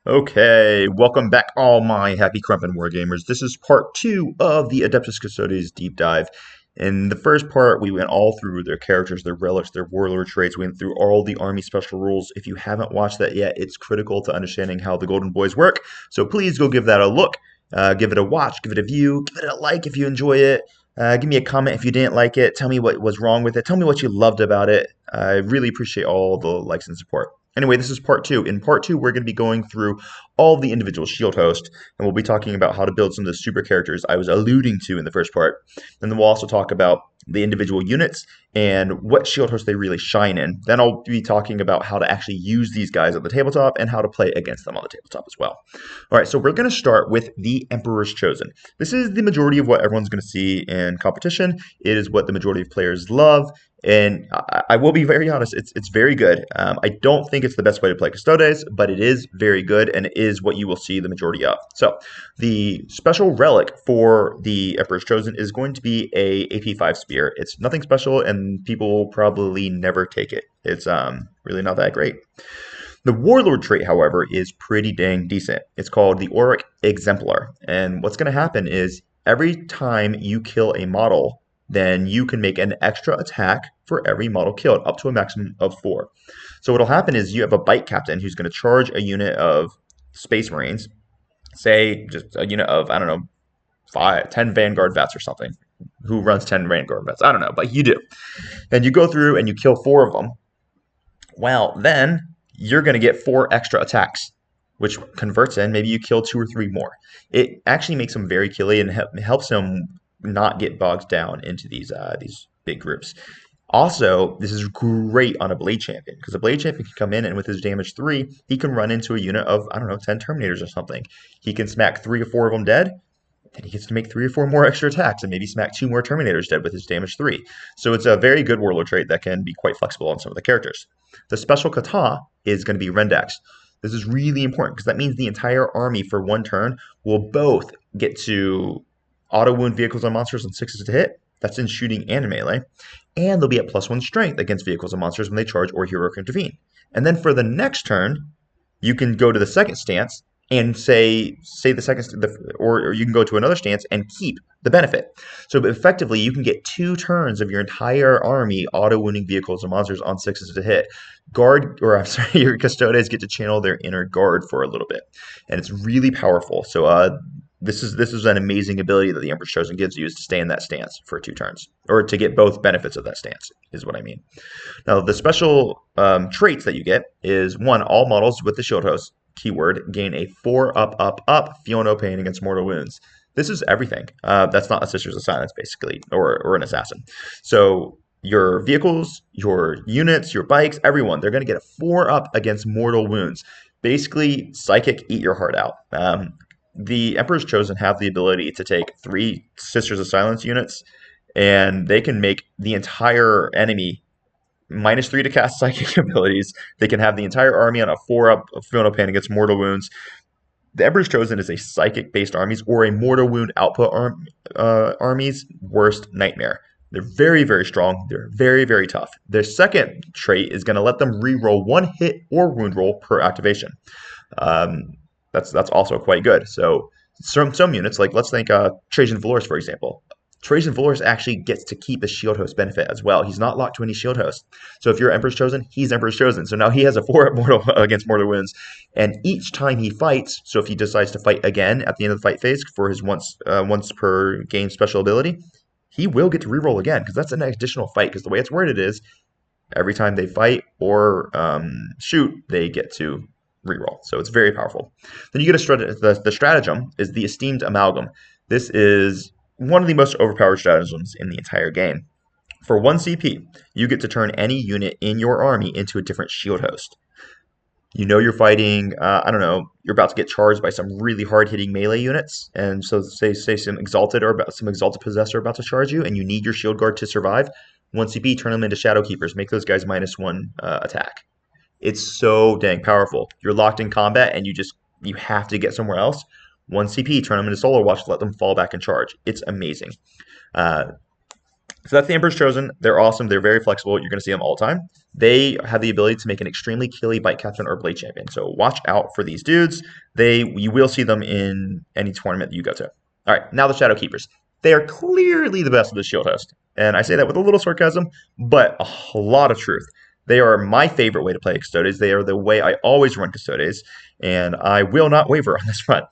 Okay, welcome back, all my happy Crumpin' Wargamers. This is part two of the Adeptus Custodes deep dive. In the first part, we went all through their characters, their relics, their warlord traits. We went through all the army special rules. If you haven't watched that yet, it's critical to understanding how the Golden Boys work. So please go give that a look, give it a watch, give it a view, give it a like if you enjoy it. Give me a comment if you didn't like it. Tell me what was wrong with it. Tell me what you loved about it. I really appreciate all the likes and support. Anyway, this is part two. In part two, we're going to be going through all the individual shield hosts, and we'll be talking about how to build some of the super characters I was alluding to in the first part. And then we'll also talk about the individual units and what shield hosts they really shine in. Then I'll be talking about how to actually use these guys at the tabletop and how to play against them on the tabletop as well. All right, so we're going to start with the Emperor's Chosen. This is the majority of what everyone's going to see in competition. It is what the majority of players love. And I will be very honest, it's very good. I don't think it's the best way to play Custodes, but it is very good, and it is what you will see the majority of. So the special relic for the Emperor's Chosen is going to be a AP5 spear. It's nothing special, and people will probably never take it. It's really not that great. The Warlord trait, however, is pretty dang decent. It's called the Auric Exemplar, and what's going to happen is every time you kill a model, then you can make an extra attack for every model killed, up to a maximum of 4. So what'll happen is you have a bite captain who's going to charge a unit of Space Marines, say just a unit of, I don't know, 10 Vanguard vets or something. Who runs 10 Vanguard vets? I don't know, but you do. And you go through and you kill 4 of them. Well, then you're going to get 4 extra attacks, which converts in maybe you kill 2 or 3 more. It actually makes him very killy and helps him not get bogged down into these big groups. Also, this is great on a Blade Champion, because a Blade Champion can come in and with his damage 3, he can run into a unit of, I don't know, 10 Terminators or something. He can smack 3 or 4 of them dead, then he gets to make 3 or 4 more extra attacks and maybe smack 2 more Terminators dead with his damage 3. So it's a very good Warlord trait that can be quite flexible on some of the characters. The special kata is going to be Rendex. This is really important because that means the entire army for one turn will both get to auto wound vehicles and monsters on 6s to hit. That's in shooting and melee. And they'll be at +1 strength against vehicles and monsters when they charge or heroic intervene. And then for the next turn, you can go to the second stance and say the second, or you can go to another stance and keep the benefit. So effectively, you can get 2 turns of your entire army auto wounding vehicles and monsters on 6s to hit. Your Custodes get to channel their inner guard for a little bit, and it's really powerful. So this is an amazing ability that the Emperor's Chosen gives you, is to stay in that stance for 2 turns, or to get both benefits of that stance, is what I mean. Now, the special traits that you get is 1, all models with the shield host keyword gain a 4 up, feel no pain against mortal wounds. This is everything. That's not a Sisters of Silence, basically, or an assassin. So your vehicles, your units, your bikes, everyone, they're going to get a 4 up against mortal wounds. Basically, psychic, eat your heart out. The Emperor's Chosen have the ability to take 3 Sisters of Silence units, and they can make the entire enemy -3 to cast psychic abilities. They can have the entire army on a 4 up, feel no pain against mortal wounds. The Emperor's Chosen is a psychic-based armies or a mortal wound output army's worst nightmare. They're very, very strong. They're very, very tough. Their second trait is going to let them reroll 1 hit or wound roll per activation. That's also quite good. So some units, like let's think Trajan Valorous, for example. Trajan Valorous actually gets to keep the shield host benefit as well. He's not locked to any shield host. So if you're Emperor's Chosen, he's Emperor's Chosen. So now he has a 4 against mortal wounds. And each time he fights, so if he decides to fight again at the end of the fight phase for his once per game special ability, he will get to reroll again, because that's an additional fight. Because the way it's worded is, every time they fight or shoot, they get to reroll. So it's very powerful. Then you get the stratagem is the Esteemed Amalgam. This is one of the most overpowered stratagems in the entire game. For 1 CP, you get to turn any unit in your army into a different shield host. You know you're fighting, I don't know, you're about to get charged by some really hard-hitting melee units, and so say some Exalted Possessor about to charge you, and you need your shield guard to survive. 1 CP, turn them into Shadow Keepers, make those guys -1 attack. It's so dang powerful. You're locked in combat, and you have to get somewhere else. 1 CP, turn them into Solar Watch, let them fall back and charge. It's amazing. So that's the Emperor's Chosen. They're awesome. They're very flexible. You're going to see them all the time. They have the ability to make an extremely killy bite captain or blade champion. So watch out for these dudes. You will see them in any tournament that you go to. All right, now the Shadow Keepers. They are clearly the best of the shield host. And I say that with a little sarcasm, but a lot of truth. They are my favorite way to play Custodes. They are the way I always run Custodes, and I will not waver on this front.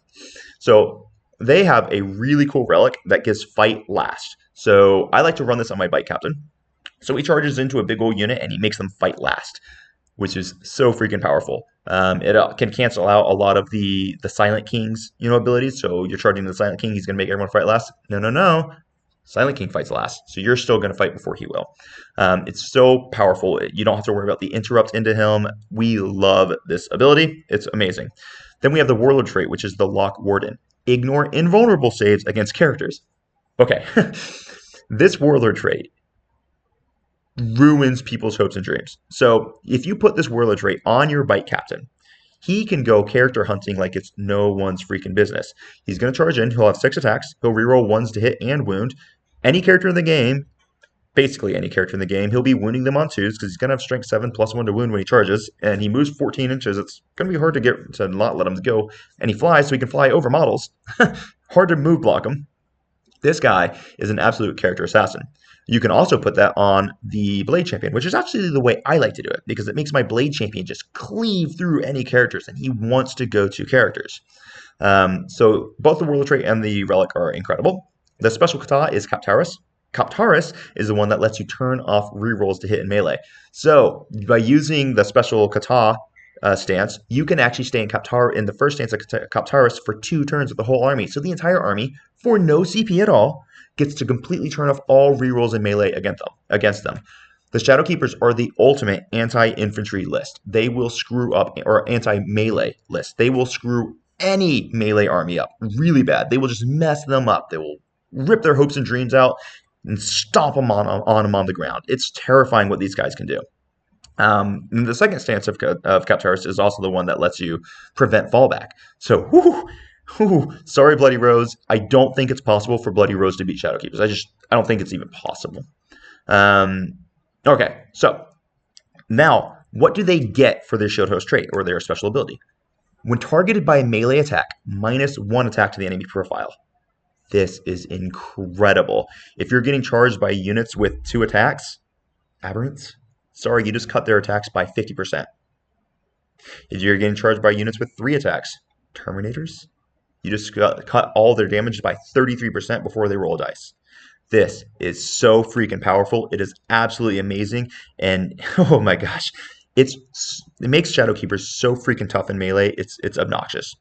So they have a really cool relic that gives fight last. So I like to run this on my bite captain. So he charges into a big old unit and he makes them fight last, which is so freaking powerful. It can cancel out a lot of the Silent King's abilities. So you're charging the Silent King, he's going to make everyone fight last. No. Silent King fights last, so you're still going to fight before he will. It's so powerful. You don't have to worry about the interrupt into him. We love this ability. It's amazing. Then we have the Warlord trait, which is the Lock Warden. Ignore invulnerable saves against characters. Okay, this Warlord trait ruins people's hopes and dreams. So if you put this Warlord trait on your bite captain, he can go character hunting like it's no one's freaking business. He's going to charge in. He'll have 6 attacks. He'll reroll 1s to hit and wound. Any character in the game, basically any character in the game, he'll be wounding them on 2s because he's going to have strength 7 plus 1 to wound when he charges. And he moves 14 inches. It's going to be hard to not let him go. And he flies, so he can fly over models. Hard to move block him. This guy is an absolute character assassin. You can also put that on the Blade Champion, which is actually the way I like to do it, because it makes my Blade Champion just cleave through any characters, and he wants to go to characters. So both the Warlord trait and the Relic are incredible. The special kata is Kaptaris. Kaptaris is the one that lets you turn off rerolls to hit in melee. So by using the special kata stance, you can actually stay in the first stance of Kaptaris for 2 turns with the whole army. So the entire army, for no CP at all, gets to completely turn off all rerolls in melee against them. The Shadow Keepers are the ultimate anti-infantry list. They will screw up, or anti-melee list. They will screw any melee army up really bad. They will just mess them up. They will rip their hopes and dreams out and stomp them on the ground. It's terrifying what these guys can do. And the second stance of Kaptaris is also the one that lets you prevent fallback. So, sorry, Bloody Rose. I don't think it's possible for Bloody Rose to beat Shadow Keepers. I don't think it's even possible. Okay, so now what do they get for their Shield Host trait or their special ability? When targeted by a melee attack, -1 attack to the enemy profile. This is incredible. If you're getting charged by units with 2 attacks, Aberrants, sorry, you just cut their attacks by 50%. If you're getting charged by units with 3 attacks, Terminators, you just cut all their damage by 33% before they roll dice. This is so freaking powerful. It is absolutely amazing. And oh my gosh, it makes Shadow Keepers so freaking tough in melee. It's obnoxious.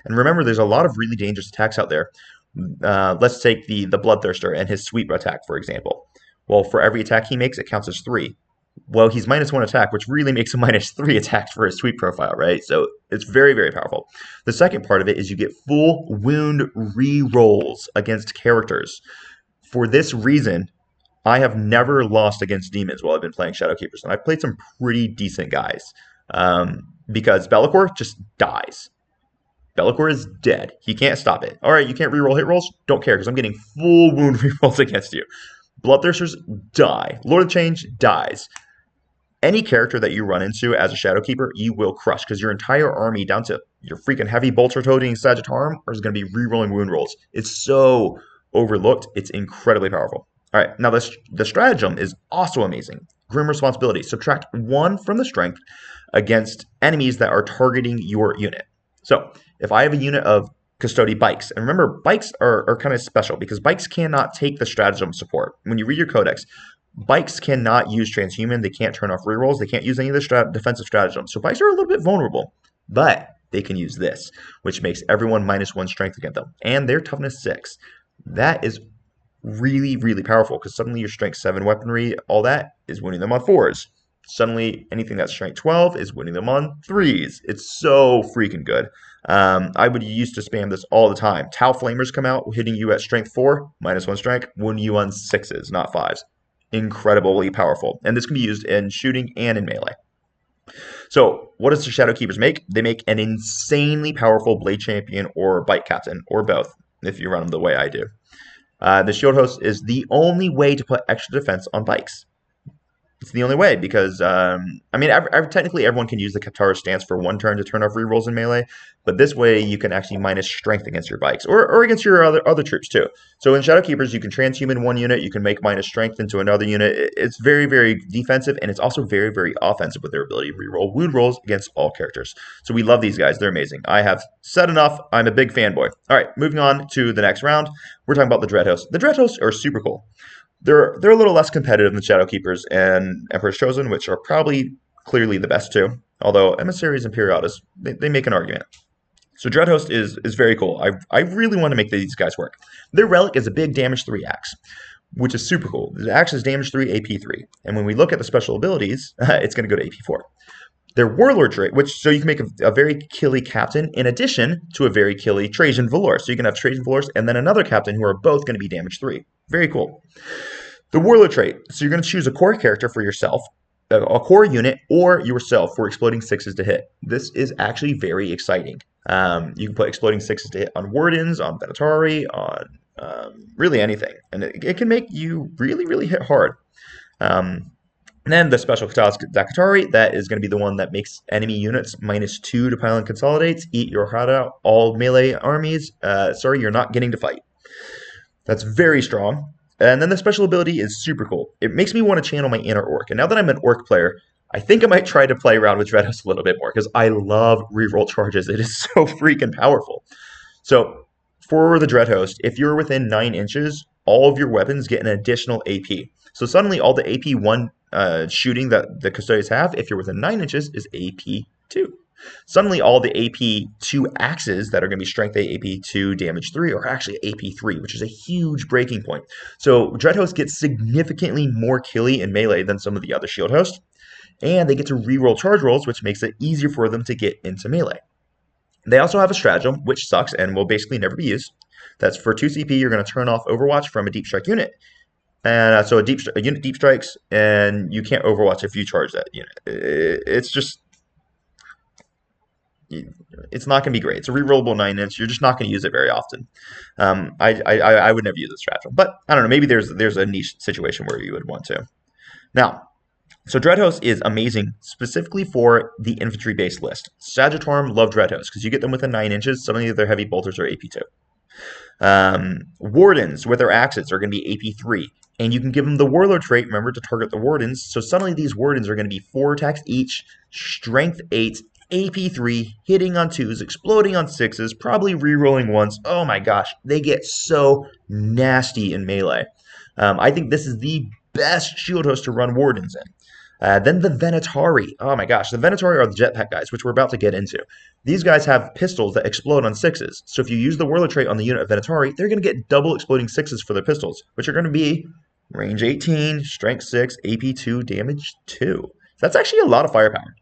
And remember, there's a lot of really dangerous attacks out there. Let's take the Bloodthirster and his sweep attack, for example. Well, for every attack he makes, it counts as 3. Well, he's -1 attack, which really makes him -3 attack for his sweep profile, right? So it's very, very powerful. The second part of it is you get full wound re-rolls against characters. For this reason, I have never lost against demons while I've been playing Shadow Keepers, and I've played some pretty decent guys because Be'lakor just dies. Be'lakor is dead. He can't stop it. All right, you can't reroll hit rolls? Don't care, because I'm getting full wound rerolls against you. Bloodthirsters die. Lord of Change dies. Any character that you run into as a Shadow Keeper, you will crush, because your entire army, down to your freaking heavy bolter-toting Sagittarum, is going to be rerolling wound rolls. It's so overlooked. It's incredibly powerful. All right, now the stratagem is also amazing. Grim Responsibility. Subtract 1 from the strength against enemies that are targeting your unit. So if I have a unit of Custode bikes, and remember, bikes are kind of special because bikes cannot take the stratagem support. When you read your codex, bikes cannot use transhuman. They can't turn off rerolls. They can't use any of the defensive stratagems. So bikes are a little bit vulnerable, but they can use this, which makes everyone -1 strength against them, and their toughness 6. That is really, really powerful because suddenly your strength 7 weaponry, all that, is winning them on 4s. Suddenly, anything that's strength 12 is winning them on 3s. It's so freaking good. I would used to spam this all the time. Tau Flamers come out, hitting you at strength 4, -1 strength, win you on 6s, not 5s. Incredibly powerful. And this can be used in shooting and in melee. So, what does the Shadow Keepers make? They make an insanely powerful Blade Champion or Bite Captain, or both, if you run them the way I do. The shield host is the only way to put extra defense on bikes. It's the only way because, I mean, technically everyone can use the Katara stance for one turn to turn off rerolls in melee, but this way you can actually minus strength against your bikes or against your other troops too. So in Shadowkeepers, you can transhuman one unit, you can make minus strength into another unit. It's very, very defensive, and it's also very, very offensive with their ability to reroll wound rolls against all characters. So we love these guys. They're amazing. I have said enough. I'm a big fanboy. All right, moving on to the next round. We're talking about the Dread Host. The Dread Hosts are super cool. They're a little less competitive than Shadowkeepers and Emperor's Chosen, which are probably clearly the best two. Although Emissaries and Periodis, they make an argument. So Dreadhost is very cool. I really want to make these guys work. Their relic is a big damage 3 axe, which is super cool. The axe is damage 3, AP 3. And when we look at the special abilities, it's going to go to AP 4. Their Warlord trait, so you can make a very killy captain in addition to a very killy Trajan Valor. So you can have Trajan Valors and then another captain who are both going to be damage 3. Very cool. The Warlord trait, so you're going to choose a core character for yourself, a core unit, or yourself for exploding 6s to hit. This is actually very exciting. You can put exploding 6s to hit on Wardens, on Venatari, on really anything. And it can make you really, really hit hard. And then the special Katari, that is going to be the one that makes enemy units -2 to pile and consolidates. Eat your heart out, all melee armies. Sorry, you're not getting to fight. That's very strong. And then the special ability is super cool. It makes me want to channel my inner orc. And now that I'm an orc player, I think I might try to play around with Dreadhost a little bit more because I love reroll charges. It is so freaking powerful. So for the Dreadhost, if you're within 9 inches, all of your weapons get an additional AP. So suddenly all the AP 1 shooting that the Custodes have, if you're within 9 inches, is AP 2. Suddenly, all the AP 2 axes that are going to be strength 8, AP 2, damage 3 are actually AP 3, which is a huge breaking point. So Dreadhost gets significantly more killy in melee than some of the other shield hosts, and they get to reroll charge rolls, which makes it easier for them to get into melee. They also have a stratagem, which sucks and will basically never be used. That's for 2 CP, you're going to turn off Overwatch from a deep strike unit. And so a unit deep strikes, and you can't Overwatch if you charge that unit. It's just... It's not going to be great. It's a rerollable 9-inch. You're just not going to use it very often. I would never use this stratagem. But I don't know. Maybe there's a niche situation where you would want to. Now, so Dreadhost is amazing specifically for the infantry-based list. Sagittarium love Dreadhost because you get them within 9 inches. Some of their heavy bolters are AP2. Wardens with their axes are going to be AP 3. And you can give them the Warlord trait, remember, to target the Wardens. So suddenly these Wardens are going to be 4 attacks each, strength 8, AP 3, hitting on 2s, exploding on 6s, probably rerolling 1s. Oh my gosh, they get so nasty in melee. I think this is the best shield host to run Wardens in. Then the Venatari. Oh my gosh, the Venatari are the jetpack guys, which we're about to get into. These guys have pistols that explode on 6s. So if you use the Warlord trait on the unit of Venatari, they're going to get double exploding 6s for their pistols, which are going to be range 18, strength 6, AP 2, damage 2. That's actually a lot of firepower.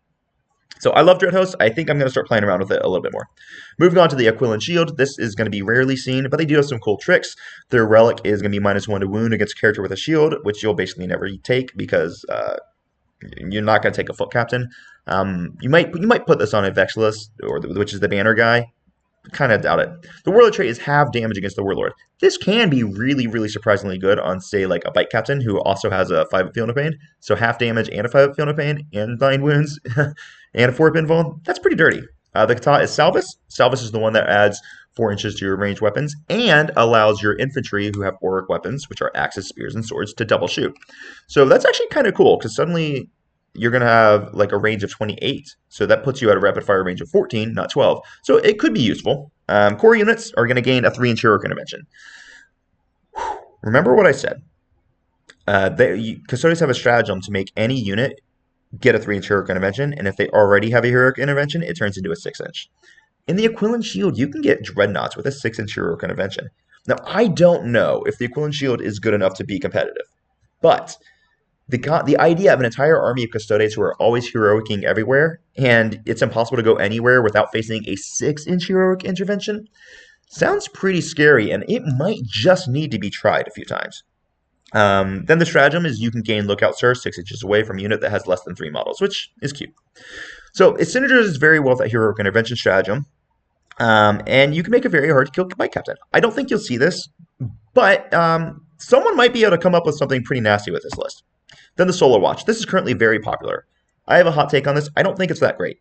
So I love Dreadhost. I think I'm going to start playing around with it a little bit more. Moving on to the Aquilin Shield. This is going to be rarely seen, but they do have some cool tricks. Their relic is going to be -1 to wound against a character with a shield, which you'll basically never take because you're not going to take a foot captain. You might put this on a Vexillus, which is the banner guy. Kind of doubt it. The Warlord trait is half damage against the Warlord. This can be really, really surprisingly good on, say, like a Bike Captain who also has a 5 Field of Pain. So half damage and a 5 Field of Pain and 9 wounds and a 4 pinfall. That's pretty dirty. The kata is Salvus. Salvus is the one that adds 4 inches to your ranged weapons and allows your infantry who have auric weapons, which are axes, spears, and swords, to double shoot. So that's actually kind of cool because suddenly you're going to have like a range of 28. So that puts you at a rapid fire range of 14, not 12. So it could be useful. Core units are going to gain a 3-inch heroic intervention. Remember what I said. Custodes have a stratagem to make any unit get a 3-inch heroic intervention. And if they already have a heroic intervention, it turns into a 6-inch. In the Aquilin Shield, you can get Dreadnoughts with a 6-inch heroic intervention. Now, I don't know if the Aquilin Shield is good enough to be competitive. But the idea of an entire army of Custodes who are always heroicing everywhere, and it's impossible to go anywhere without facing a 6-inch heroic intervention, sounds pretty scary, and it might just need to be tried a few times. Then the stratagem is you can gain Lookout Sir 6 inches away from a unit that has less than 3 models, which is cute. So it synergizes very well with that heroic intervention stratagem, and you can make a very hard to kill Bike Captain. I don't think you'll see this, But someone might be able to come up with something pretty nasty with this list. Then the Solar Watch. This is currently very popular. I have a hot take on this. I don't think it's that great.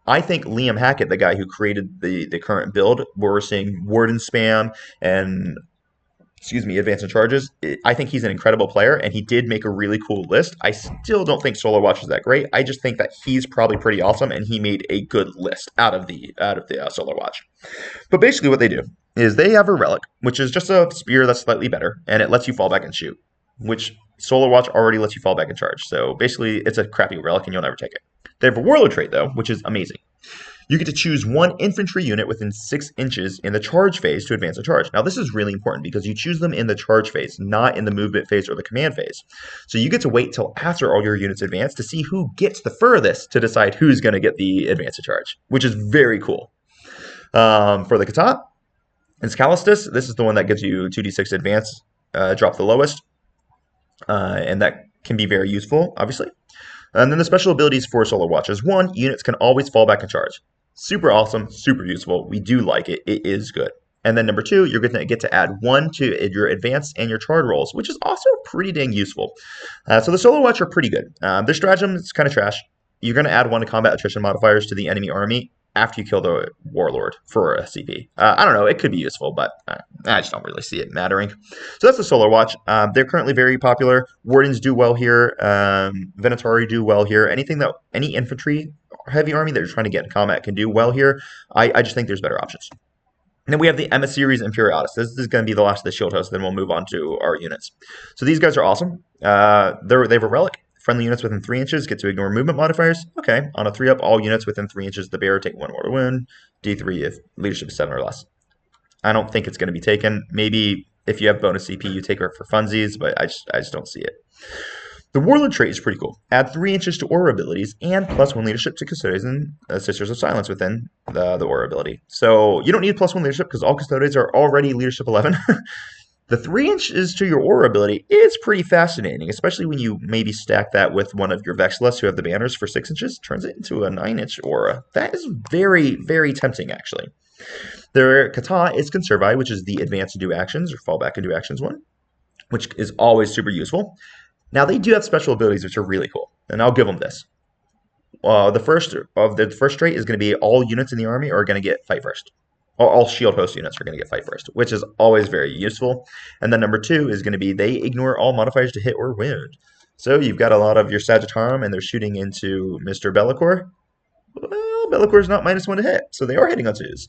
I think Liam Hackett, the guy who created the current build, where we're seeing Warden spam and advanced charges. I think he's an incredible player, and he did make a really cool list. I still don't think Solar Watch is that great. I just think that he's probably pretty awesome, and he made a good list out of the Solar Watch. But basically, what they do is they have a relic, which is just a spear that's slightly better, and it lets you fall back and shoot, which Solar Watch already lets you fall back and charge. So basically, it's a crappy relic, and you'll never take it. They have a Warlord trait, though, which is amazing. You get to choose one infantry unit within 6 inches in the charge phase to advance a charge. Now, this is really important because you choose them in the charge phase, not in the movement phase or the command phase. So you get to wait till after all your units advance to see who gets the furthest to decide who's going to get the advance to charge, which is very cool. For the Kata and Scalistus, this is the one that gives you 2d6 advance, drop the lowest, and that can be very useful, obviously. And then the special abilities for Solar Watch is 1, units can always fall back and charge. Super awesome, super useful. We do like it. It is good. And then number 2, you're going to get to add 1 to your advance and your charge rolls, which is also pretty dang useful. So the Solar Watch are pretty good. Their stratagem is kind of trash. You're going to add 1 to combat attrition modifiers to the enemy army after you kill the Warlord for a CP. I don't know. It could be useful, but I just don't really see it mattering. So that's the Solar Watch. They're currently very popular. Wardens do well here. Venatari do well here. Any infantry heavy army that you're trying to get in combat can do well here. I just think there's better options. And then we have the Emissaries Imperialis. This is going to be the last of the Shield Host, then we'll move on to our units. So these guys are awesome. They have a relic. Friendly units within 3 inches get to ignore movement modifiers. Okay, on a 3-up, all units within 3 inches of the bearer take 1 mortal wound. D3 if leadership is 7 or less. I don't think it's going to be taken. Maybe if you have bonus CP, you take her for funsies, but I just don't see it. The Warlord trait is pretty cool. Add 3 inches to aura abilities and +1 leadership to Custodes and Sisters of Silence within the aura ability. So you don't need +1 leadership because all Custodes are already leadership 11. The 3 inches to your aura ability is pretty fascinating, especially when you maybe stack that with one of your Vexilus who have the banners for 6 inches. Turns it into a 9-inch aura. That is very, very tempting, actually. Their Kata is Conservi, which is the advance and do actions, or fall back and do actions one, which is always super useful. Now, they do have special abilities, which are really cool, and I'll give them this. The first trait is going to be all units in the army are going to get fight first. All shield host units are going to get fight first, which is always very useful. And then number 2 is going to be they ignore all modifiers to hit or wound. So you've got a lot of your Sagittarum, and they're shooting into Mr. Bellicor. Well, Bellicor's not -1 to hit, so they are hitting on 2s.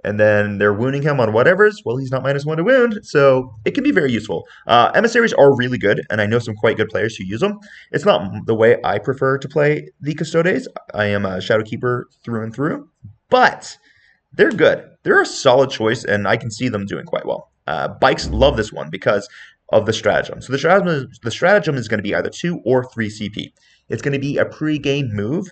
And then they're wounding him on whatever's. Well, he's not -1 to wound, so it can be very useful. Emissaries are really good, and I know some quite good players who use them. It's not the way I prefer to play the Custodes. I am a Shadowkeeper through and through, but they're good. They're a solid choice, and I can see them doing quite well. Bikes love this one because of the stratagem. So the stratagem is going to be either 2 or 3 CP. It's going to be a pre-game move,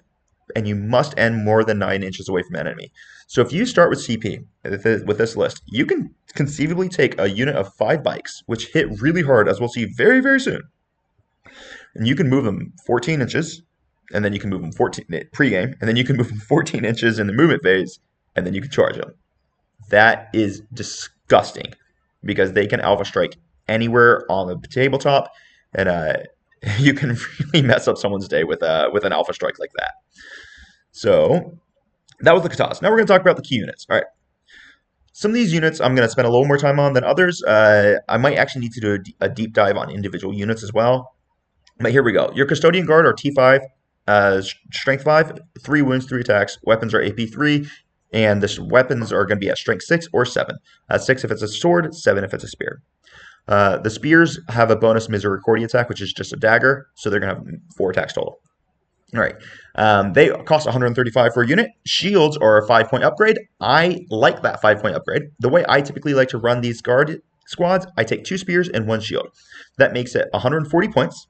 and you must end more than 9 inches away from an enemy. So if you start with CP with this list, you can conceivably take a unit of 5 bikes, which hit really hard, as we'll see very, very soon. And you can move them 14 inches, and then you can move them 14 pre-game, and then you can move them 14 inches in the movement phase, and then you can charge them. That is disgusting because they can alpha strike anywhere on the tabletop, and you can really mess up someone's day with an alpha strike like that. So that was the Katas. Now we're going to talk about the key units. All right. Some of these units I'm going to spend a little more time on than others. I might actually need to do a deep dive on individual units as well. But here we go. Your Custodian Guard are T5, Strength 5, 3 wounds, 3 attacks. Weapons are AP 3, and the weapons are going to be at Strength 6 or 7. 6 if it's a sword, 7 if it's a spear. The spears have a bonus Misericordia attack, which is just a dagger, so they're going to have 4 attacks total. All right. They cost 135 for a unit. Shields are a 5-point upgrade. I like that 5-point upgrade. The way I typically like to run these guard squads, I take 2 spears and 1 shield. That makes it 140 points,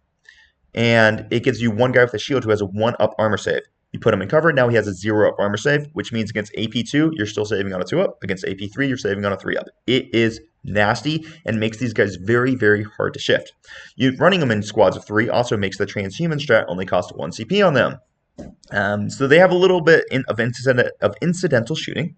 and it gives you one guy with a shield who has a 1-up armor save. You put him in cover, now he has a 0-up armor save, which means against AP2, you're still saving on a 2-up. Against AP3, you're saving on a 3-up. It is nasty and makes these guys very, very hard to shift. Running them in squads of 3 also makes the transhuman strat only cost 1 CP on them. So they have a little bit of incidental shooting.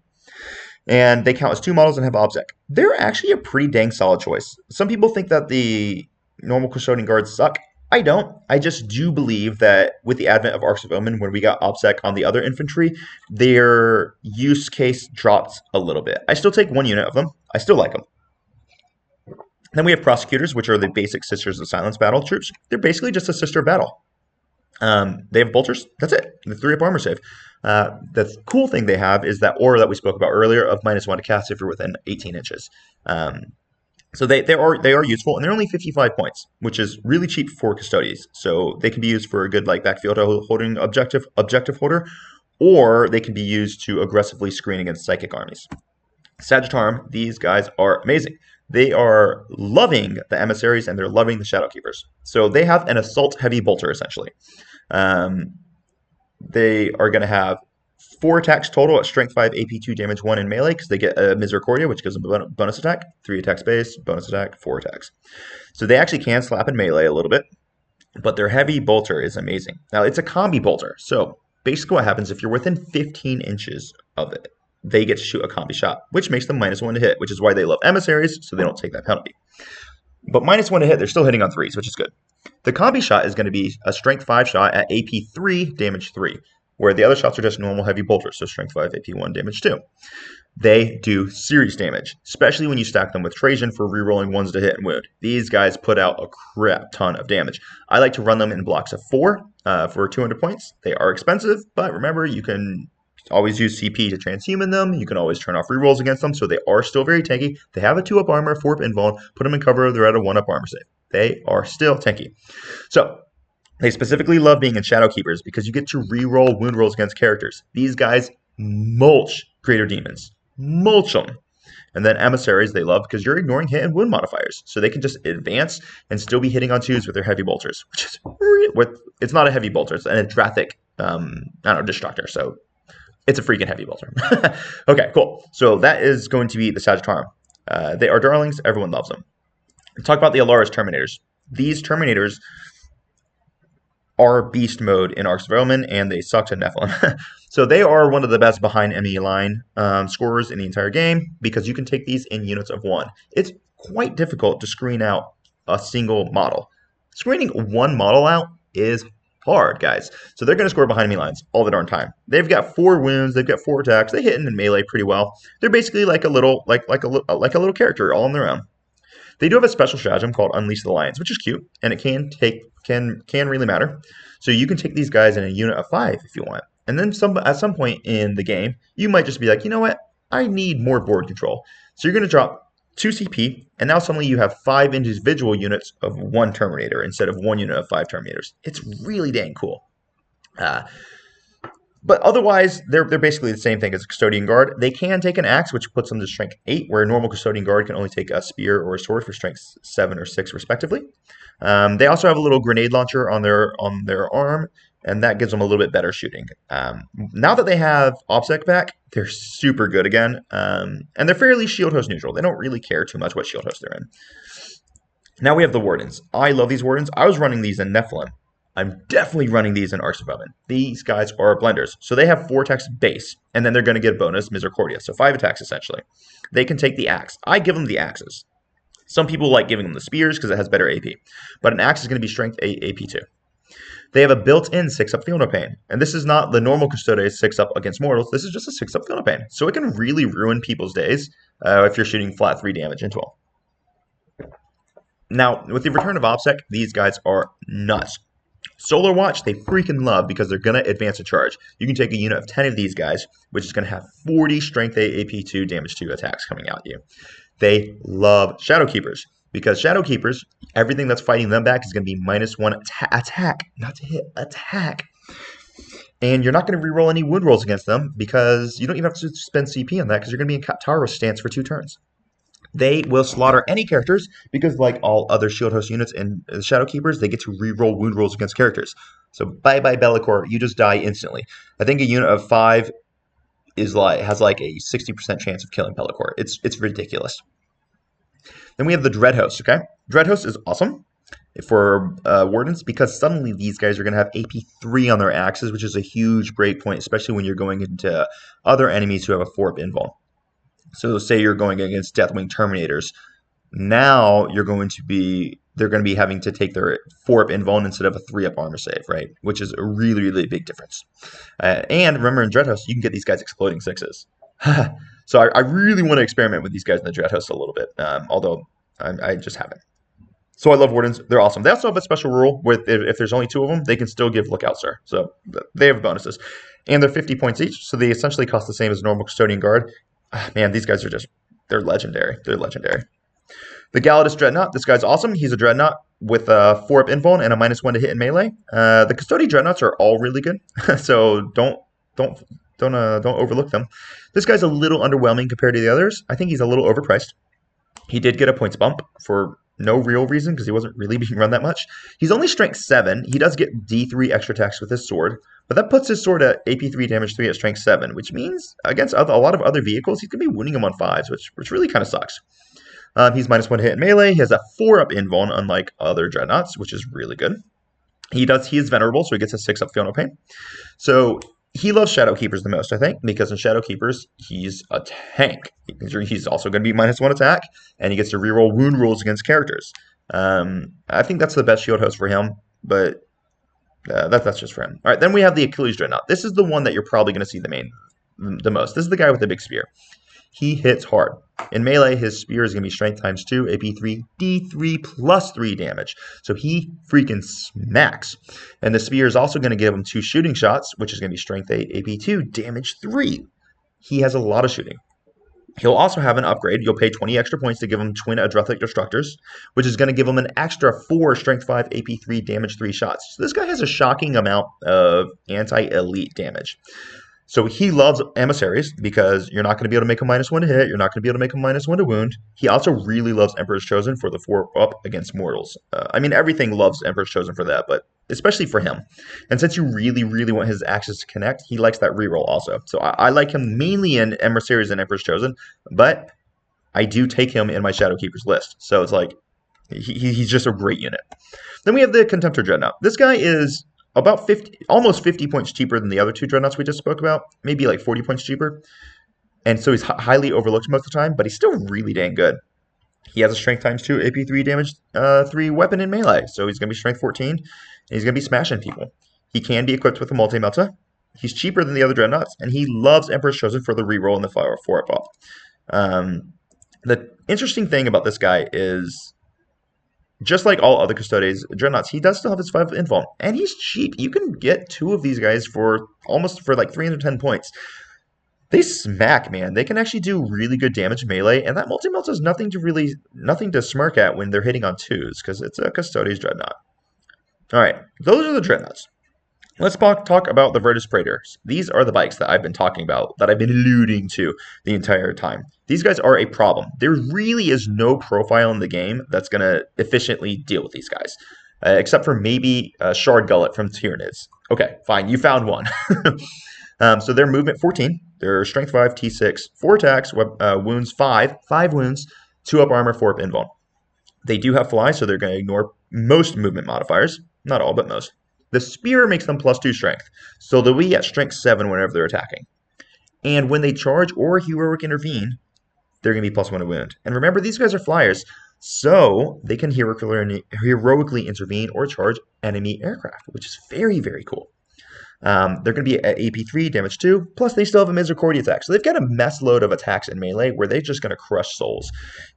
And they count as 2 models and have OBSEC. They're actually a pretty dang solid choice. Some people think that the normal Custodian Guards suck. I don't. I just do believe that with the advent of Arcs of Omen, when we got OBSEC on the other infantry, their use case dropped a little bit. I still take 1 unit of them. I still like them. Then we have Prosecutors, which are the basic Sisters of Silence battle troops. They're basically just a Sister of Battle. They have bolters. That's it. The 3-up armor save. The cool thing they have is that aura that we spoke about earlier of -1 to cast if you're within 18 inches. So they are useful, and they're only 55 points, which is really cheap for Custodes. So they can be used for a good backfield holding objective holder, or they can be used to aggressively screen against psychic armies. Sagittarum, these guys are amazing. They are loving the emissaries and they're loving the Shadow Keepers. So they have an assault heavy bolter essentially. They are going to have 4 attacks total at strength 5, AP 2, damage 1 in melee because they get a Misericordia, which gives them a bonus attack, 3 attacks base, bonus attack, 4 attacks. So they actually can slap in melee a little bit, but their heavy bolter is amazing. Now it's a combi bolter. So basically what happens if you're within 15 inches of it, they get to shoot a combi shot, which makes them -1 to hit, which is why they love emissaries, so they don't take that penalty. But -1 to hit, they're still hitting on 3s, which is good. The combi shot is going to be a strength 5 shot at AP 3, damage 3, where the other shots are just normal heavy bolters, so strength 5, AP 1, damage 2. They do serious damage, especially when you stack them with Trajan for rerolling 1s to hit and wound. These guys put out a crap ton of damage. I like to run them in blocks of 4 for 200 points. They are expensive, but remember, you can always use CP to transhuman them. You can always turn off rerolls against them, so they are still very tanky. They have a 2-up armor, 4-up invuln. Put them in cover, they're at a 1-up armor save. They are still tanky. So, they specifically love being in Shadow Keepers because you get to reroll wound rolls against characters. These guys mulch Greater Demons. Mulch them. And then Emissaries they love because you're ignoring hit and wound modifiers. So they can just advance and still be hitting on 2s with their heavy bolters. Which is it's not a heavy bolter, it's an Adrathic, Destructor. So it's a freaking heavy bolter. Okay, cool. So that is going to be the Sagittarum. They are darlings. Everyone loves them. Talk about the Alaris Terminators. These Terminators are beast mode in Arcs of Omen, and they suck to Nephilim. So they are one of the best behind enemy line scorers in the entire game because you can take these in units of 1. It's quite difficult to screen out a single model. Screening 1 model out is hard, guys. So they're going to score behind enemy lines all the darn time. They've got 4 wounds, they've got 4 attacks, they hit in melee pretty well. They're basically like a little little character all on their own. They do have a special stratagem called Unleash the Lions, which is cute, and it can really matter. So you can take these guys in a unit of 5 if you want. And then at some point in the game, you might just be like, you know what? I need more board control. So you're going to drop 2 CP, and now suddenly you have 5 individual units of 1 Terminator instead of 1 unit of 5 Terminators. It's really dang cool. But otherwise, they're basically the same thing as a Custodian Guard. They can take an axe, which puts them to strength 8, where a normal Custodian Guard can only take a spear or a sword for strength 7 or 6, respectively. They also have a little grenade launcher on their arm, and that gives them a little bit better shooting. Now that they have OBSEC back, they're super good again, and they're fairly shield host neutral. They don't really care too much what shield host they're in. Now we have the Wardens. I love these Wardens. I was running these in Nephilim. I'm definitely running these in Arcs of Omen. These guys are blenders. So they have 4 attacks base, and then they're going to get bonus Misericordia. So 5 attacks, essentially. They can take the axe. I give them the axes. Some people like giving them the spears because it has better AP. But an axe is going to be strength 8, AP 2. They have a built-in 6-up Feel No Pain. And this is not the normal Custodes 6-up against mortals. This is just a 6-up Feel No Pain. So it can really ruin people's days if you're shooting flat 3 damage into them. Now, with the return of OBSEC, these guys are nuts. Solar Watch, they freaking love because they're going to advance a charge. You can take a unit of 10 of these guys, which is going to have 40 Strength 8, AP 2, Damage 2 attacks coming out at you. They love Shadow Keepers because Shadow Keepers, everything that's fighting them back is going to be -1 attack, not to hit, attack. And you're not going to reroll any wound rolls against them because you don't even have to spend CP on that because you're going to be in Kataro stance for 2 turns. They will slaughter any characters because, like all other shield host units and Shadow Keepers, they get to reroll wound rolls against characters. So bye-bye Bellicor, you just die instantly. I think a unit of 5 has like a 60% chance of killing Bellicor. It's ridiculous. Then we have the Dread Host, okay? Dread Host is awesome for Wardens because suddenly these guys are going to have AP 3 on their axes, which is a huge break point, especially when you're going into other enemies who have a 4-up invul. So say you're going against Deathwing Terminators. Now they're going to be having to take their 4-up invuln instead of a 3-up armor save, right? Which is a really, really big difference. And remember, in Dreadhouse, you can get these guys exploding 6s. So I really want to experiment with these guys in the Dreadhouse a little bit, although I just haven't. So I love Wardens. They're awesome. They also have a special rule with if there's only 2 of them, they can still give Lookout Sir. So they have bonuses. And they're 50 points each, so they essentially cost the same as a normal Custodian Guard. Man, these guys they're legendary. They're legendary. The Galladus Dreadnought. This guy's awesome. He's a Dreadnought with a 4-up invuln and a -1 to hit in melee. The Custodian Dreadnoughts are all really good, so don't overlook them. This guy's a little underwhelming compared to the others. I think he's a little overpriced. He did get a points bump for no real reason because he wasn't really being run that much. He's only strength 7. He does get D3 extra attacks with his sword, but that puts his sword at AP3 damage 3 at strength 7, which means against a lot of other vehicles, he's going to be wounding them on 5s, which really kind of sucks. He's -1 to hit in melee. He has a 4-up invuln, unlike other Dreadnoughts, which is really good. He is venerable, so he gets a 6-up Feel No Pain. So he loves Shadow Keepers the most, I think, because in Shadow Keepers, he's a tank. He's also going to be -1 attack, and he gets to reroll wound rolls against characters. I think that's the best shield host for him, but that's just for him. All right, then we have the Achilles Dreadnought. This is the one that you're probably going to see the most. This is the guy with the big spear. He hits hard. In melee, his spear is going to be strength times 2, AP3, D3 plus 3 damage. So he freaking smacks. And the spear is also going to give him 2 shooting shots, which is going to be strength 8, AP2, damage 3. He has a lot of shooting. He'll also have an upgrade. You'll pay 20 extra points to give him Twin Adrethic Destructors, which is going to give him an extra 4 strength 5, AP3, damage 3 shots. So this guy has a shocking amount of anti-elite damage. So he loves Emissaries because you're not going to be able to make a -1 to hit. You're not going to be able to make a -1 to wound. He also really loves Emperor's Chosen for the 4-up against mortals. Everything loves Emperor's Chosen for that, but especially for him. And since you really, really want his axes to connect, he likes that reroll also. So I like him mainly in Emissaries and Emperor's Chosen, but I do take him in my Shadow Keepers list. So it's like he's just a great unit. Then we have the Contemptor Dreadnought. This guy is about almost 50 points cheaper than the other 2 Dreadnoughts we just spoke about, maybe like 40 points cheaper. And so he's highly overlooked most of the time, but he's still really dang good. He has a strength times 2, AP3 damage 3 weapon in melee, so he's going to be strength 14, and he's going to be smashing people. He can be equipped with a multi-melta. He's cheaper than the other Dreadnoughts, and he loves Emperor's Chosen for the reroll and the 4-up buff. The interesting thing about this guy is, just like all other Custodes Dreadnoughts, he does still have his 5 invuln, and he's cheap. You can get 2 of these guys for like 310 points. They smack, man. They can actually do really good damage melee, and that multi-melt is nothing to smirk at when they're hitting on 2s, because it's a Custodes Dreadnought. All right, those are the Dreadnoughts. Let's talk about the Virtus Praetors. These are the bikes that I've been talking about, that I've been alluding to the entire time. These guys are a problem. There really is no profile in the game that's going to efficiently deal with these guys, except for maybe Shard Gullet from Tyranids. Okay, fine, you found one. So they're movement 14, they're strength 5, T6, 4 attacks, wounds 5 wounds, 2-up armor, 4-up invuln. They do have fly, so they're going to ignore most movement modifiers. Not all, but most. The spear makes them +2 strength, so they'll be at strength 7 whenever they're attacking. And when they charge or heroic intervene, they're going to be +1 to wound. And remember, these guys are flyers, so they can heroically intervene or charge enemy aircraft, which is very, very cool. They're going to be at AP3, damage 2, plus they still have a Misericordia attack. So they've got a mess load of attacks in melee where they're just going to crush souls.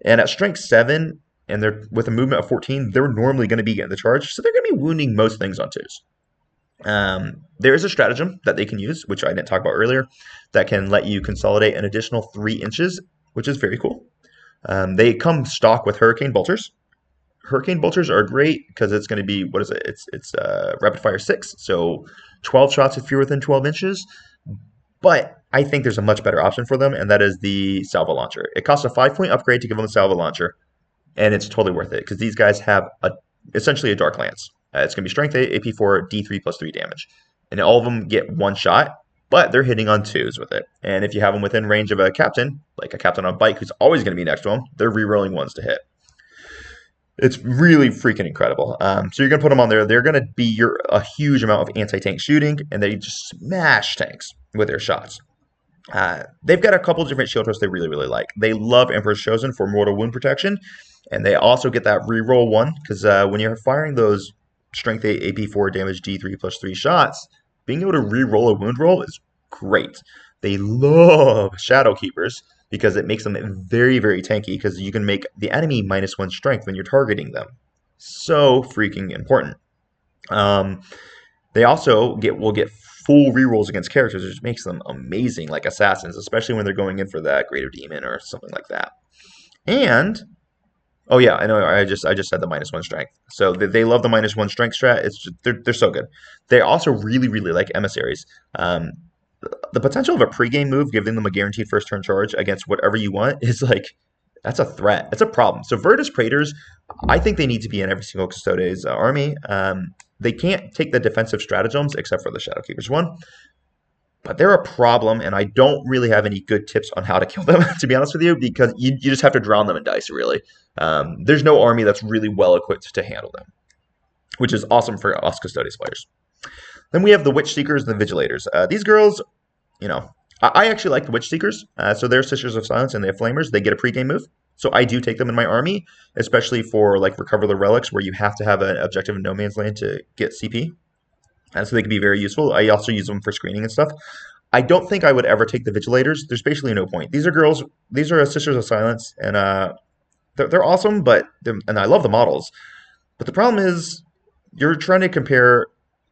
And at strength 7, and they're with a movement of 14, they're normally going to be getting the charge, so they're going to be wounding most things on 2s. There is a stratagem that they can use, which I didn't talk about earlier, that can let you consolidate an additional 3 inches, which is very cool. They come stock with Hurricane Bolters. Hurricane Bolters are great because it's going to be, what is it? It's rapid fire 6, so 12 shots if you're within 12 inches. But I think there's a much better option for them, and that is the Salvo Launcher. It costs a 5-point upgrade to give them the Salvo Launcher, and it's totally worth it because these guys have essentially a Dark Lance. It's going to be strength 8, AP4, D3 plus 3 damage. And all of them get 1 shot, but they're hitting on 2s with it. And if you have them within range of a captain, like a captain on a bike who's always going to be next to them, they're rerolling 1s to hit. It's really freaking incredible. So you're going to put them on there. They're going to be a huge amount of anti-tank shooting, and they just smash tanks with their shots. They've got a couple different shield hosts they really, really like. They love Emperor's Chosen for mortal wound protection, and they also get that reroll one because when you're firing those Strength 8 AP4 damage D3 plus 3 shots, being able to reroll a wound roll is great. They love Shadow Keepers because it makes them very, very tanky because you can make the enemy -1 strength when you're targeting them. So freaking important. Um, they also will get full rerolls against characters, which makes them amazing, like assassins, especially when they're going in for that Greater Demon or something like that. And oh yeah, I know. I just said the -1 strength. So they love the -1 strength strat. It's just, they're so good. They also really really like emissaries. Um, the potential of a pregame move giving them a guaranteed first turn charge against whatever you want is like that's a threat. It's a problem. So Virtus Praetors, I think they need to be in every single Custodes army. They can't take the defensive stratagems except for the Shadowkeepers one, but they're a problem, and I don't really have any good tips on how to kill them, to be honest with you, because you just have to drown them in dice, really. There's no army that's really well equipped to handle them, which is awesome for us Custodes players. Then we have the Witch Seekers and the Vigilators. These girls, you know, I actually like the Witch Seekers. So they're Sisters of Silence and they have Flamers. They get a pregame move. So I do take them in my army, especially for like Recover the Relics, where you have to have an objective in No Man's Land to get CP. And so they can be very useful. I also use them for screening and stuff. I don't think I would ever take the Vigilators. There's basically no point. These are girls. These are Sisters of Silence, and they're awesome. And I love the models. But the problem is, you're trying to compare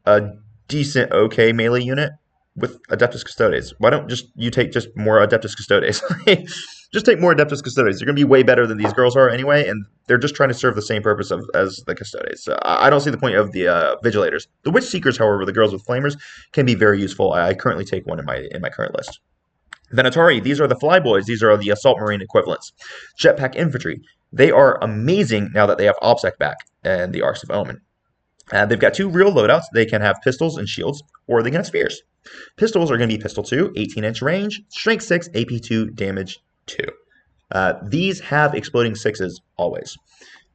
a decent, okay melee unit with Adeptus Custodes. Why don't you take just more Adeptus Custodes? Just take more Adeptus Custodes. They're going to be way better than these girls are anyway, and they're just trying to serve the same purpose as the Custodes. So I don't see the point of the Vigilators. The Witch Seekers, however, the girls with Flamers, can be very useful. I currently take one in my current list. Venatari, these are the Flyboys. These are the Assault Marine equivalents. Jetpack Infantry, they are amazing now that they have OBSEC back and the Arcs of Omen. They've got two real loadouts. They can have pistols and shields, or they can have spears. Pistols are going to be Pistol 2, 18-inch range, Strength 6, AP2, damage 2. These have exploding 6s always.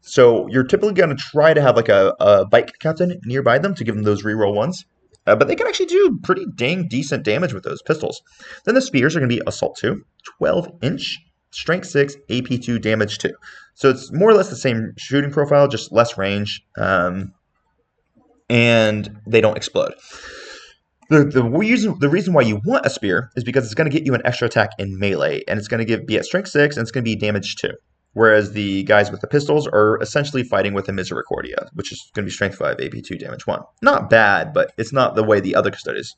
So you're typically going to try to have like a bike captain nearby them to give them those reroll ones. But they can actually do pretty dang decent damage with those pistols. Then the spears are going to be Assault 2, 12-inch, Strength 6, AP2, damage 2. So it's more or less the same shooting profile, just less range. And they don't explode. The reason why you want a spear is because it's going to get you an extra attack in melee, and it's going to be at strength 6, and it's going to be damage 2. Whereas the guys with the pistols are essentially fighting with a Misericordia, which is going to be strength 5, AP2, damage 1. Not bad, but it's not the way the other Custodes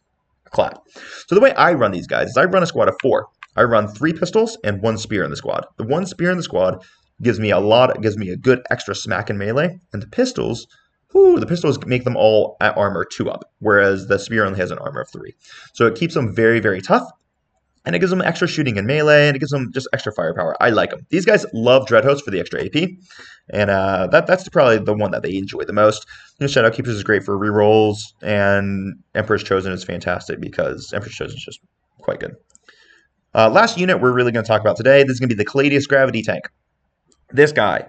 clap. So the way I run these guys is I run a squad of 4. I run 3 pistols and 1 spear in the squad. The 1 spear in the squad gives me a good extra smack in melee, and the pistols make them all at armor 2 up, whereas the spear only has an armor of 3. So it keeps them very, very tough, and it gives them extra shooting in melee, and it gives them just extra firepower. I like them. These guys love Dreadhost for the extra AP, and that's probably the one that they enjoy the most. Shadow Keepers is great for rerolls, and Emperor's Chosen is fantastic because Emperor's Chosen is just quite good. Last unit we're really going to talk about today, this is going to be the Caladius Gravity Tank. This guy,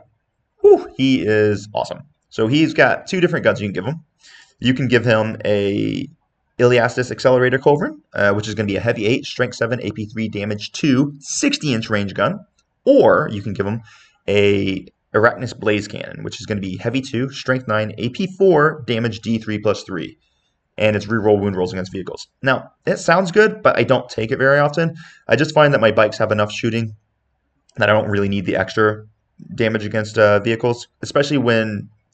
he is awesome. So he's got 2 different guns you can give him. You can give him a Iliastus Accelerator Culverin, which is going to be a heavy 8, strength 7, AP3, damage 2, 60-inch range gun. Or you can give him a Arachnus Blaze Cannon, which is going to be heavy 2, strength 9, AP4, damage D3 plus 3. And it's reroll wound rolls against vehicles. Now, it sounds good, but I don't take it very often. I just find that my bikes have enough shooting that I don't really need the extra damage against vehicles, especially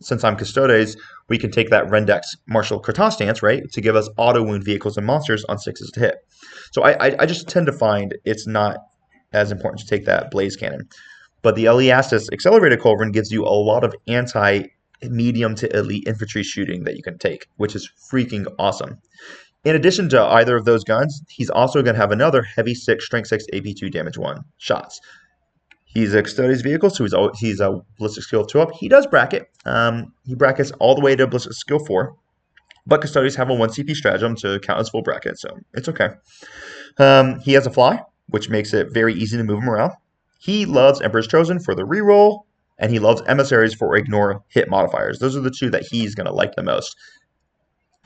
since I'm Custodes, we can take that Rendex Martial Kratos stance, right, to give us auto-wound vehicles and monsters on 6s to hit. So I just tend to find it's not as important to take that Blaze Cannon. But the Iliastus Accelerated Culverin gives you a lot of anti-medium to elite infantry shooting that you can take, which is freaking awesome. In addition to either of those guns, he's also going to have another heavy 6, strength 6, AP2, damage 1 shots. He's a Custodes vehicle, so he's a Ballistic Skill 2 up. He does bracket. He brackets all the way to Ballistic Skill 4. But Custodes have a 1 CP stratagem to count as full bracket, so it's okay. He has a fly, which makes it very easy to move him around. He loves Emperor's Chosen for the reroll, and he loves Emissaries for ignore hit modifiers. Those are the 2 that he's going to like the most.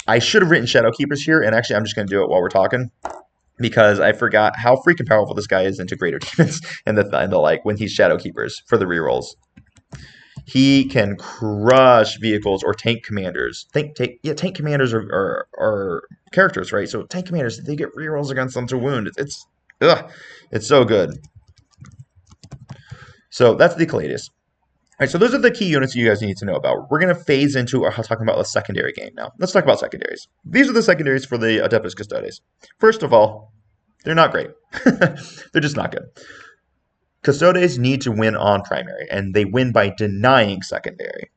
I should have written Shadow Keepers here, and actually I'm just going to do it while we're talking. because I forgot how freaking powerful this guy is into greater demons and the like when he's shadow keepers for the rerolls. He can crush vehicles or tank commanders. Tank commanders are characters, right? So tank commanders, they get rerolls against them to wound. It's so good. So that's the Caladius. All right, so those are the key units you guys need to know about. We're going to phase into talking about the secondary game now. Let's talk about secondaries. These are the secondaries for the Adeptus Custodes. First of all, they're not great. They're just not good. Custodes need to win on primary, and they win by denying secondary.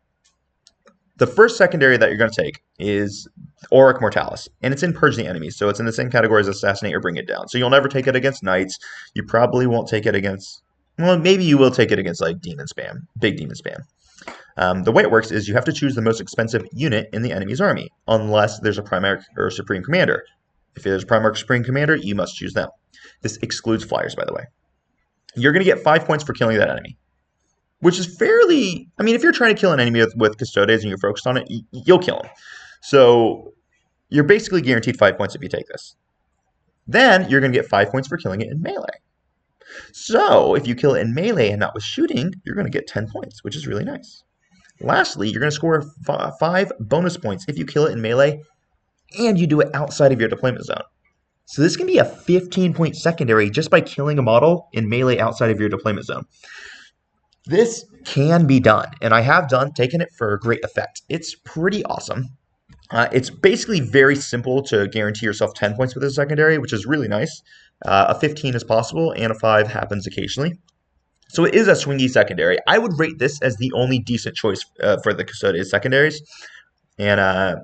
The first secondary that you're going to take is Auric Mortalis, and it's in Purge the Enemy, so it's in the same category as Assassinate or Bring It Down. So you'll never take it against Knights. You probably won't take it against... Well, maybe you will take it against, like, Demon Spam, big Demon Spam. The way it works is you have to choose the most expensive unit in the enemy's army, unless there's a Primarch or Supreme Commander. If there's a Primarch or Supreme Commander, you must choose them. This excludes Flyers, by the way. You're going to get 5 points for killing that enemy, which is fairly... I mean, if you're trying to kill an enemy with Custodes and you're focused on it, you'll kill him. So you're basically guaranteed 5 points if you take this. Then you're going to get 5 points for killing it in melee. So if you kill it in melee and not with shooting, you're going to get 10 points, which is really nice. Lastly, you're going to score 5 bonus points if you kill it in melee and you do it outside of your deployment zone. So this can be a 15-point secondary just by killing a model in melee outside of your deployment zone. This can be done, and I have taken it for great effect. It's pretty awesome. It's basically very simple to guarantee yourself 10 points with a secondary, which is really nice. A 15 is possible, and a 5 happens occasionally. So it is a swingy secondary. I would rate this as the only decent choice for the Custodes secondaries, and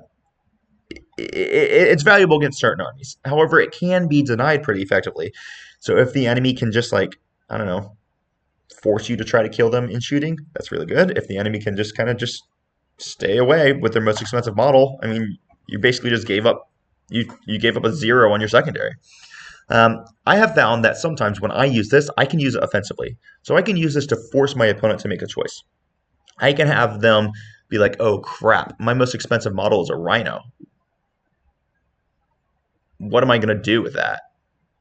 it's valuable against certain armies. However, it can be denied pretty effectively. So if the enemy can just, like, I don't know, force you to try to kill them in shooting, that's really good. If the enemy can just kind of just stay away with their most expensive model, I mean, you basically just gave up. You gave up a 0 on your secondary. I have found that sometimes when I use this, I can use it offensively. So I can use this to force my opponent to make a choice. I can have them be like, oh crap, my most expensive model is a Rhino. What am I going to do with that?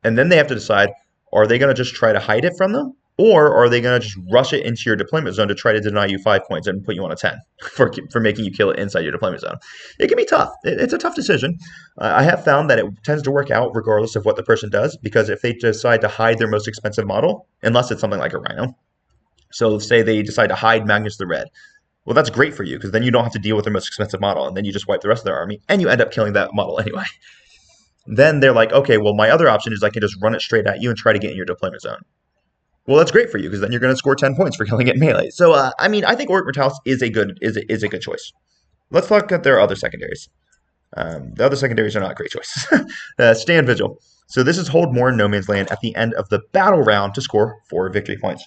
And then they have to decide, are they going to just try to hide it from them? Or are they going to just rush it into your deployment zone to try to deny you 5 points and put you on a 10 for making you kill it inside your deployment zone? It can be tough. It's a tough decision. I have found that it tends to work out regardless of what the person does, because if they decide to hide their most expensive model, unless it's something like a Rhino, so say they decide to hide Magnus the Red, well, that's great for you, because then you don't have to deal with their most expensive model, and then you just wipe the rest of their army, and you end up killing that model anyway. Then they're like, okay, well, my other option is I can just run it straight at you and try to get in your deployment zone. Well, that's great for you, because then you're going to score 10 points for killing it in melee. So, I mean, I think Auric Mortalis is a good choice. Let's look at their other secondaries. The other secondaries are not great choices. Stand Vigil. So this is hold more No Man's Land at the end of the battle round to score 4 victory points.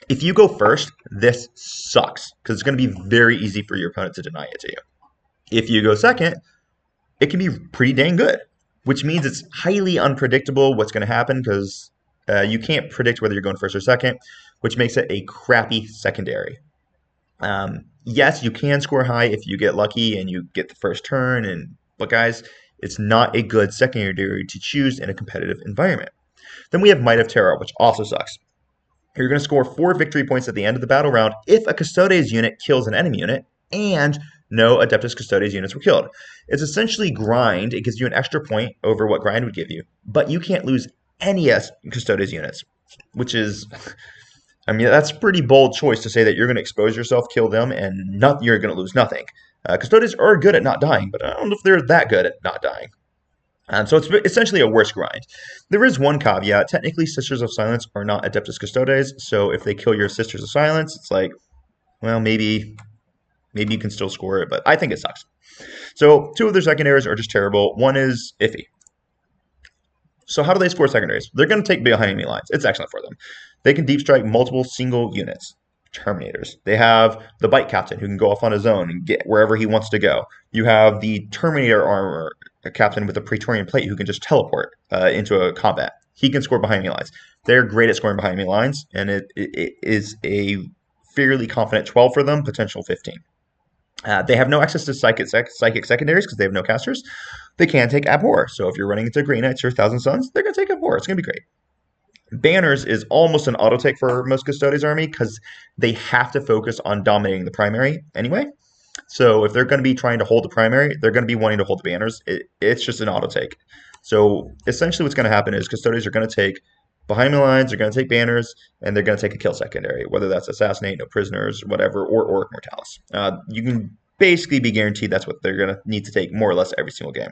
If you go first, this sucks, because it's going to be very easy for your opponent to deny it to you. If you go second, it can be pretty dang good, which means it's highly unpredictable what's going to happen, because you can't predict whether you're going first or second, which makes it a crappy secondary. Yes, you can score high if you get lucky and you get the first turn, but guys, it's not a good secondary to choose in a competitive environment. Then we have Might of Terror, which also sucks. You're going to score 4 victory points at the end of the battle round if a Custodes unit kills an enemy unit and no Adeptus Custodes units were killed. It's essentially grind. It gives you an extra point over what grind would give you, but you can't lose any Custodes units, which is, I mean, that's a pretty bold choice to say that you're going to expose yourself, kill them, and you're going to lose nothing. Custodes are good at not dying, but I don't know if they're that good at not dying. So it's essentially a worse grind. There is one caveat. Technically, Sisters of Silence are not Adeptus Custodes, so if they kill your Sisters of Silence, it's like, well, maybe you can still score it, but I think it sucks. So 2 of their secondaries are just terrible. One is iffy. So how do they score secondaries? They're going to take behind enemy lines. It's excellent for them. They can deep strike multiple single units. Terminators. They have the Bite Captain, who can go off on his own and get wherever he wants to go. You have the Terminator armor captain with a Praetorian plate who can just teleport into a combat. He can score behind enemy lines. They're great at scoring behind enemy lines, and it is a fairly confident 12 for them, potential 15. They have no access to psychic secondaries because they have no casters. They can take Abhor. So if you're running into Grey Knights or Thousand Suns, they're going to take Abhor. It's going to be great. Banners is almost an auto take for most Custodes army because they have to focus on dominating the primary anyway. So if they're going to be trying to hold the primary, they're going to be wanting to hold the banners. It's just an auto take. So essentially what's going to happen is Custodes are going to take behind the lines, they're going to take banners, and they're going to take a kill secondary, whether that's Assassinate, No Prisoners, whatever, or Auric Mortalis. You can basically be guaranteed that's what they're going to need to take more or less every single game.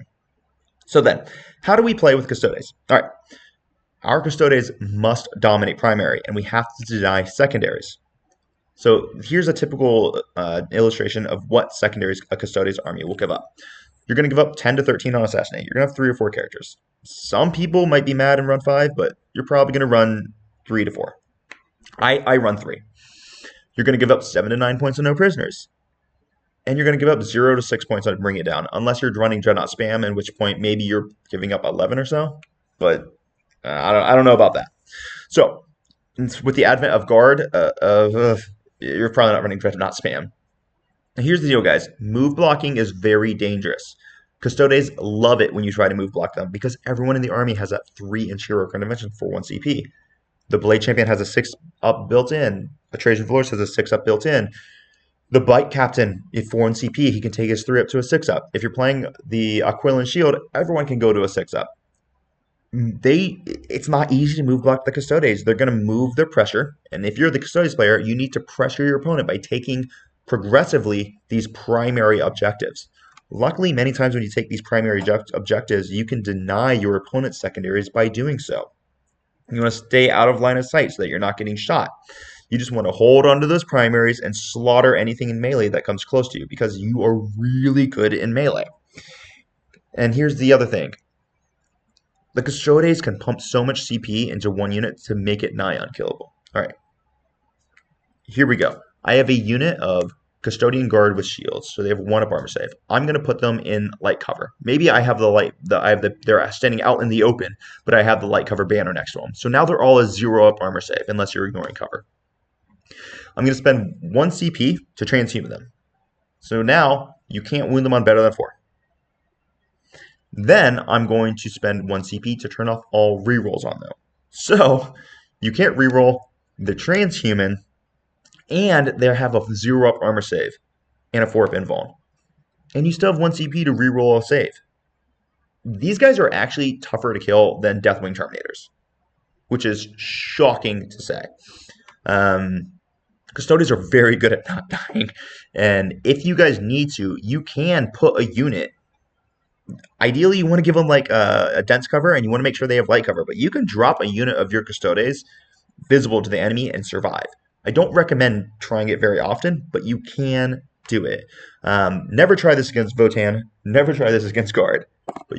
So then, how do we play with Custodes? All right. Our Custodes must dominate primary, and we have to deny secondaries. So here's a typical illustration of what secondaries a Custodes army will give up. You're going to give up 10 to 13 on Assassinate. You're going to have 3 or 4 characters. Some people might be mad and run 5, but you're probably going to run 3 to 4. I run 3. You're going to give up 7 to 9 points on No Prisoners. And you're going to give up 0 to 6 points on Bring It Down, unless you're running Dreadnought Spam, in which point maybe you're giving up 11 or so. But I don't know about that. So with the advent of Guard, you're probably not running Dreadnought Spam. And here's the deal, guys. Move blocking is very dangerous. Custodes love it when you try to move block them because everyone in the army has that 3-inch hero intervention for 1 CP. The Blade Champion has a 6 up built in. A Trajan Valorous has a 6 up built in. The Bite Captain, if 4 in CP, he can take his 3 up to a 6 up. If you're playing the Aquilan Shield, everyone can go to a 6 up. It's not easy to move block the Custodes. They're going to move their pressure, and if you're the Custodes player, you need to pressure your opponent by taking progressively these primary objectives. Luckily, many times when you take these primary objectives, you can deny your opponent's secondaries by doing so. You want to stay out of line of sight so that you're not getting shot. You just want to hold onto those primaries and slaughter anything in melee that comes close to you because you are really good in melee. And here's the other thing. The Custodes can pump so much CP into one unit to make it nigh unkillable. All right, here we go. I have a unit of Custodian Guard with shields, so they have 1 up armor save. I'm going to put them in light cover. Maybe I have they're standing out in the open, but I have the light cover banner next to them. So now they're all a 0 up armor save, unless you're ignoring cover. I'm going to spend 1 CP to transhuman them. So now you can't wound them on better than 4. Then I'm going to spend 1 CP to turn off all rerolls on them. So you can't reroll the transhuman, and they have a 0 up armor save and a 4 up invuln. And you still have 1 CP to reroll a save. These guys are actually tougher to kill than Deathwing Terminators, which is shocking to say. Custodes are very good at not dying, and if you guys need to, you can put a unit. Ideally, you want to give them like a dense cover, and you want to make sure they have light cover, but you can drop a unit of your Custodes visible to the enemy and survive. I don't recommend trying it very often, but you can do it. Never try this against Votann. Never try this against Guard. But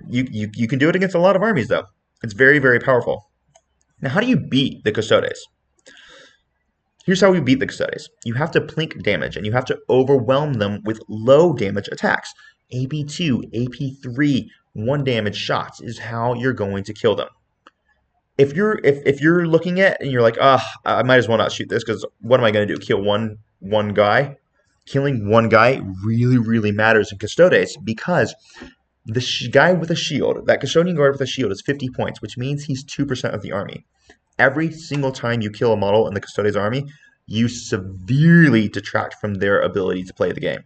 you can do it against a lot of armies, though. It's very, very powerful. Now, how do you beat the Custodes? Here's how we beat the Custodes. You have to plink damage, and you have to overwhelm them with low damage attacks. AP2, AP3, 1 damage shots is how you're going to kill them. If you're looking at and you're like, I might as well not shoot this because what am I going to do? Kill one guy? Killing 1 guy really, really matters in Custodes because the guy with a shield, that Custodian Guard with a shield is 50 points, which means he's 2% of the army. Every single time you kill a model in the Custodes army, you severely detract from their ability to play the game.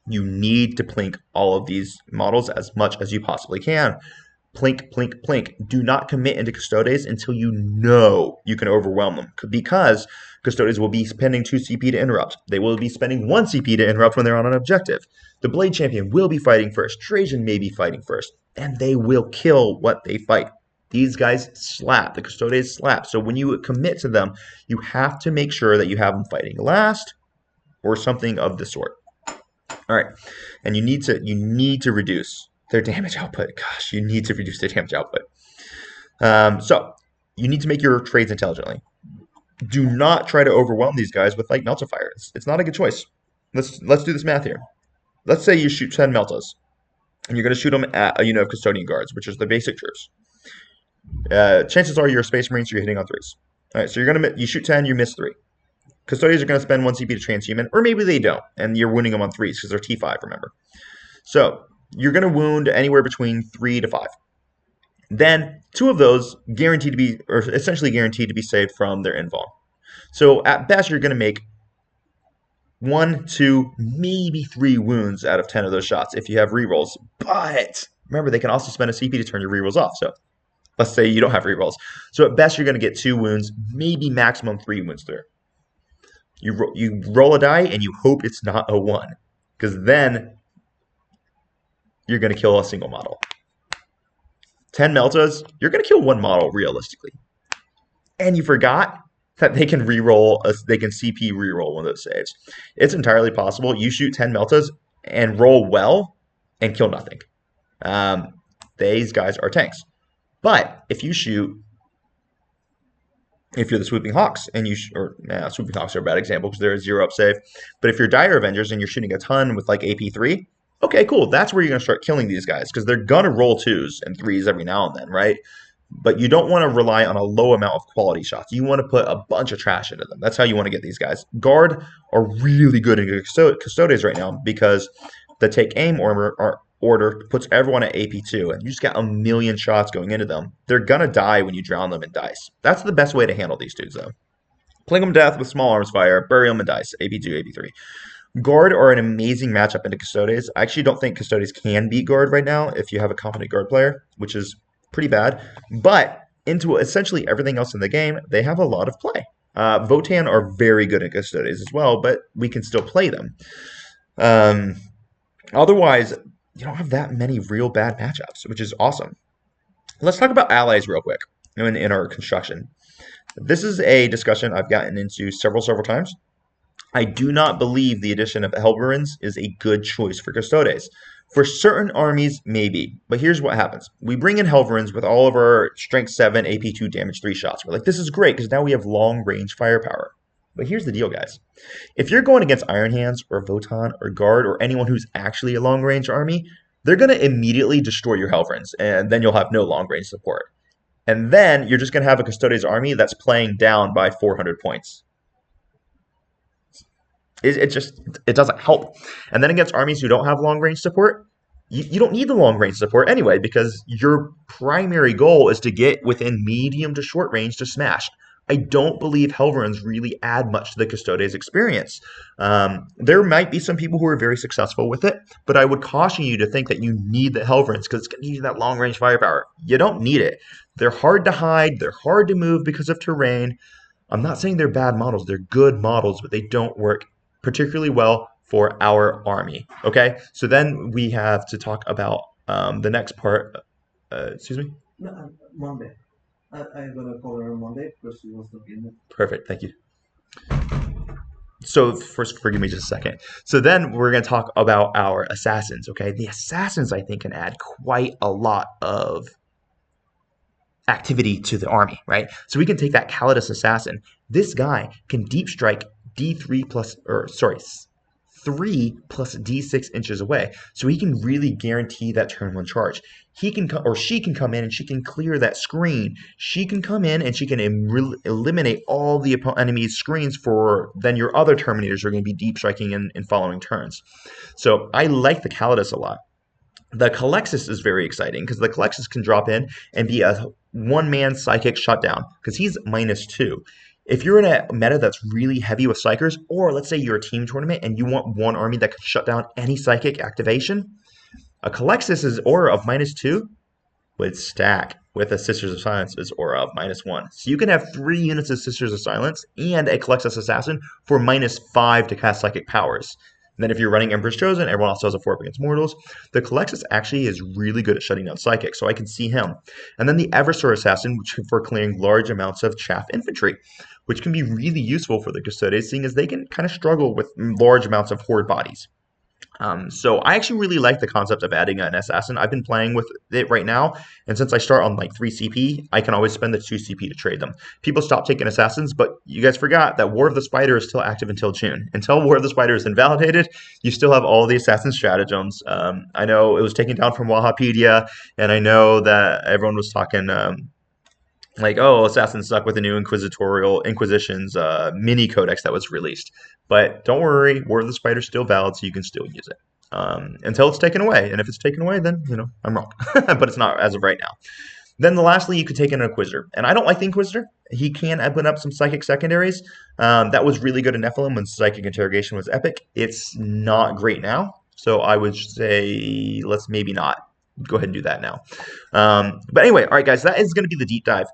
You need to plink all of these models as much as you possibly can. Plink, plink, plink. Do not commit into Custodes until you know you can overwhelm them, because Custodes will be spending 2 CP to interrupt. They will be spending 1 CP to interrupt when they're on an objective. The Blade Champion will be fighting first. Trajan may be fighting first. And they will kill what they fight. These guys slap. The Custodes slap. So when you commit to them, you have to make sure that you have them fighting last or something of the sort. All right. And you need to reduce their damage output. Gosh, you need to reduce their damage output. So you need to make your trades intelligently. Do not try to overwhelm these guys with like Meltifier. It's not a good choice. Let's do this math here. Let's say you shoot 10 Meltas, and you're going to shoot them at a unit of Custodian Guards, which is the basic troops. Chances are you're a Space Marine, so you're hitting on 3s. All right, so you shoot 10, you miss 3. Custodians are going to spend 1 CP to transhuman, or maybe they don't, and you're wounding them on 3s because they're T5, remember. So you're going to wound anywhere between 3 to 5. Then 2 of those guaranteed to be, or essentially guaranteed to be saved from their invuln. So at best, you're going to make 1, 2, maybe 3 wounds out of 10 of those shots if you have rerolls. But remember, they can also spend a CP to turn your rerolls off. So let's say you don't have rerolls. So at best, you're going to get 2 wounds, maybe maximum 3 wounds through. You roll a die and you hope it's not a 1, because then you're going to kill a single model. 10 Meltas, you're going to kill 1 model realistically. And you forgot that they can they can CP reroll one of those saves. It's entirely possible you shoot 10 Meltas and roll well and kill nothing. These guys are tanks. But if you shoot, if you're the Swooping Hawks, and Swooping Hawks are a bad example because they're a 0-up save. But if you're Dire Avengers and you're shooting a ton with like AP3, okay, cool. That's where you're going to start killing these guys because they're going to roll 2s and 3s every now and then, right? But you don't want to rely on a low amount of quality shots. You want to put a bunch of trash into them. That's how you want to get these guys. Guard are really good in Custodes right now because the take aim order puts everyone at AP2, and you just got a million shots going into them. They're going to die when you drown them in dice. That's the best way to handle these dudes, though. Pling them to death with small arms fire, bury them in dice, AP2, AP3. Guard are an amazing matchup into Custodes. I actually don't think Custodes can beat Guard right now if you have a competent Guard player, which is pretty bad. But into essentially everything else in the game, they have a lot of play. Votan are very good at Custodes as well, but we can still play them. Otherwise, you don't have that many real bad matchups, which is awesome. Let's talk about allies real quick in our construction. This is a discussion I've gotten into several times. I do not believe the addition of Helverins is a good choice for Custodes. For certain armies, maybe. But here's what happens. We bring in Helverins with all of our Strength 7, AP2, Damage 3 shots. We're like, this is great because now we have long-range firepower. But here's the deal, guys. If you're going against Iron Hands or Votan or Guard or anyone who's actually a long-range army, they're going to immediately destroy your Helverins, and then you'll have no long-range support. And then you're just going to have a Custodes army that's playing down by 400 points. It doesn't help. And then against armies who don't have long-range support, you don't need the long-range support anyway because your primary goal is to get within medium to short range to smash. I don't believe Helverins really add much to the Custodes experience. There might be some people who are very successful with it, but I would caution you to think that you need the Helverins because it's going to give you that long-range firepower. You don't need it. They're hard to hide. They're hard to move because of terrain. I'm not saying they're bad models. They're good models, but they don't work particularly well for our army. Okay, so then we have to talk about the next part. Excuse me? No, Monday. I'm going to call her on Monday because she was not in it. Perfect, thank you. So first, forgive me just a second. So then we're going to talk about our assassins, okay? The assassins, I think, can add quite a lot of activity to the army, right? So we can take that Calidus assassin. This guy can deep strike D3 plus, 3 plus D6 inches away. So he can really guarantee that turn 1 charge. He can or she can come in and she can clear that screen. She can come in and she can eliminate all the enemy's screens for then your other Terminators are going to be deep striking in following turns. So I like the Calidus a lot. The Calexis is very exciting because the Calexis can drop in and be a one-man psychic shutdown because he's -2. If you're in a meta that's really heavy with Psychers, or let's say you're a team tournament and you want one army that can shut down any psychic activation, a Calexis' aura of -2 would stack with a Sisters of Silence's aura of -1. So you can have 3 units of Sisters of Silence and a Calexis Assassin for -5 to cast psychic powers. And then if you're running Emperor's Chosen, everyone else has a 4 against mortals. The Calexis actually is really good at shutting down psychic, so I can see him. And then the Eversor Assassin, which for clearing large amounts of chaff infantry, which can be really useful for the Custodes, seeing as they can kind of struggle with large amounts of horde bodies. So I actually really like the concept of adding an assassin. I've been playing with it right now, and since I start on like 3 CP, I can always spend the 2 CP to trade them. People stop taking assassins, but you guys forgot that War of the Spider is still active until June. Until War of the Spider is invalidated, you still have all the assassin stratagems. I know it was taken down from Wahapedia, and I know that everyone was talking Like, oh, assassins suck with the new Inquisitorial Inquisition's mini codex that was released. But don't worry, War of the Spider's still valid, so you can still use it until it's taken away. And if it's taken away, then I'm wrong. But it's not as of right now. Then lastly, you could take an Inquisitor, and I don't like the Inquisitor. He can open up some Psychic Secondaries. That was really good in Nephilim when Psychic Interrogation was epic. It's not great now, so I would say let's maybe not go ahead and do that now. But anyway, all right, guys, that is going to be the deep dive.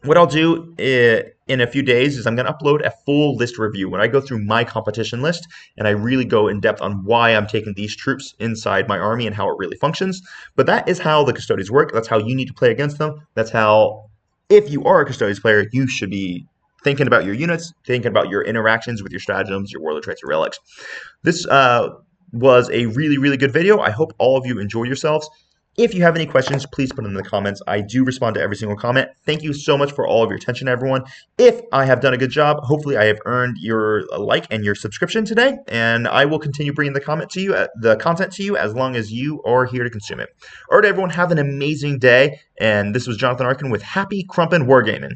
What I'll do in a few days is I'm going to upload a full list review when I go through my competition list and I really go in depth on why I'm taking these troops inside my army and how it really functions. But that is how the Custodes work. That's how you need to play against them. That's how, if you are a Custodes player, you should be thinking about your units, thinking about your interactions with your stratagems, your warlord traits, your relics. This was a really, really good video. I hope all of you enjoy yourselves. If you have any questions, please put them in the comments. I do respond to every single comment. Thank you so much for all of your attention, everyone. If I have done a good job, hopefully I have earned your like and your subscription today, and I will continue bringing the content to you as long as you are here to consume it. All right, everyone, have an amazing day. And this was Jonathan Arkin with Happy Crumpin' Wargaming.